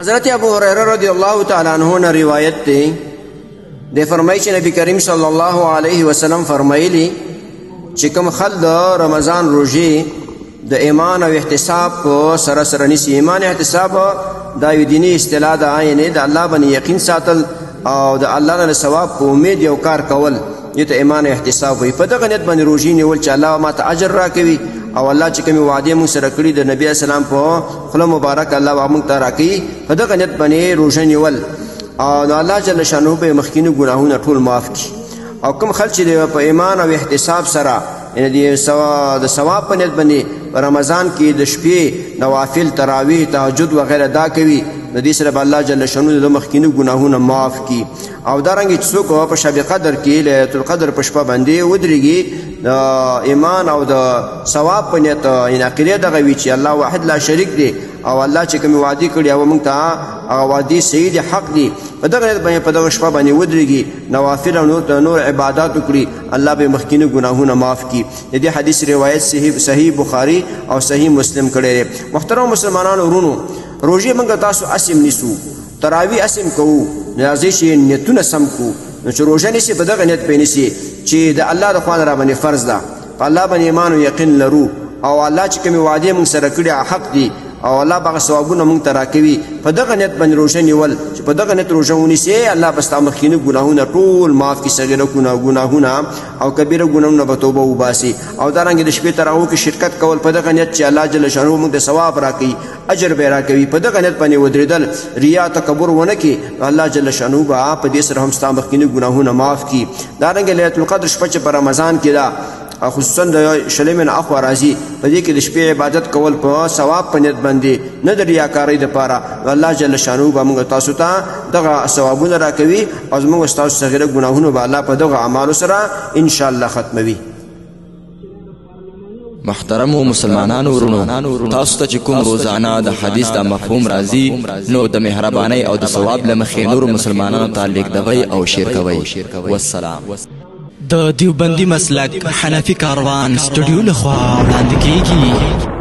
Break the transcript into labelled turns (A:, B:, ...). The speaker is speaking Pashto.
A: حضرت ابو هريره رضی الله تعالی عنہ نے روایت ته د فرمایي نبی کریم صلی الله علیه وسلم فرمایلی چې کوم خلک رمضان روزي د ایمان او احتساب په سره سره نسی. ایمان احتساب دا یو دینی اصطلاح ده، یعنی د الله باندې یقین ساتل او د الله نه ثواب په امید یو کار کول، یو ته ایمان احتساب وي. په دغه نیت باندې روزي نیول چې الله ما ته اجر راکوي او الله چې کومې وعدې موږ سره کړي د نبي اسلام په خوله مبارک الله موږ ته راکوي. په دغه نیت باندې روژه نیول او الله جل شانه به مخکینی ګناهونه ټول معاف کړي. او کوم خلک چې په ایمان او احتساب سره یعنی د ثواب په نیت باندې په رمضان کې د شپې نوافل تراویح تهجد وغیره دا کوي، د دې سره به الله جل شانه د مخکینی ګناهونه معاف کړي. او دارنګه چې څوک په شب قدر کې ليلة القدر په شپه باندې ودرېږي د ایمان او د ثواب په نیت، یعنی عقیده دغه وي چې الله واحد لا شریک دی او الله چې کوم وعده کړی او موږ ته هغه وعده صحیح دي حق دي، په دغه نیت باندې په دغه شپه باندې ودرېږي نوافل او نور عبادت وکړي، الله به مخکینی ګناهونه معاف کړي. د دې حدیث روایت صحیح بخاری او صحیح مسلم کړی دی. محترم مسلمانانو ورونو، روزي موږ تاسو اسیم نیسو، تراوی اسیم کوو، نازې شي نیتونه سم کو، نو چې روزه نیسي په دغه نیت به نیسي چې د الله د خوا را باندې فرض ده، په الله باندې ایمان او یقین لرو او الله چې کومې وعدې موږ سره کړي حق دي او الله به ثوابونه موږ ته راکوي. په دغه نیت باندې روزه نیول چې په دغه نیت روزه ونیسي، الله به ستا مخکیني ګناهونه ټول معاف کړي، صغیره ګناهونه او کبیره ګناهونه به توبه وباسي. او دارنګه د شپې تراویح کې شرکت کول په دغه نیت چې الله جل شانه موږ ته ثواب راکوي، اجر به راکوي. په دغه نیت باندې ودرېدل، ریا تکبر ونه کړي، الله جل شانه به په دې سره هم ستا مخکیني ګناهونه معاف کړي. دارنګه لیلة القدر شپه چې په رمضان کې ده، خصوصا د شلمې نه اخوا راځي، په دې کې د شپې عبادت کول په ثواب په نیت باندې، نه د ریاکارۍ دپاره. الله جل شانه به موږ تاسو ته دغه ثوابونه راکوي او زموږ ستاسو صغیره ګناهونه به الله په دغه اعمالو سره انشاءالله ختموي.
B: محترمو مسلمانانو ورونو، تاسو ته چې کوم روزانه د حدیث د مفهوم راځي، نو د مهربانۍ او د ثواب له مخې نور مسلمانانو ته لیږدوئ او شیر کوئ. والسلام.
C: د دیوبندي مسلک حنفي کاروان سټوډیو لخوا وړاندې کیږي.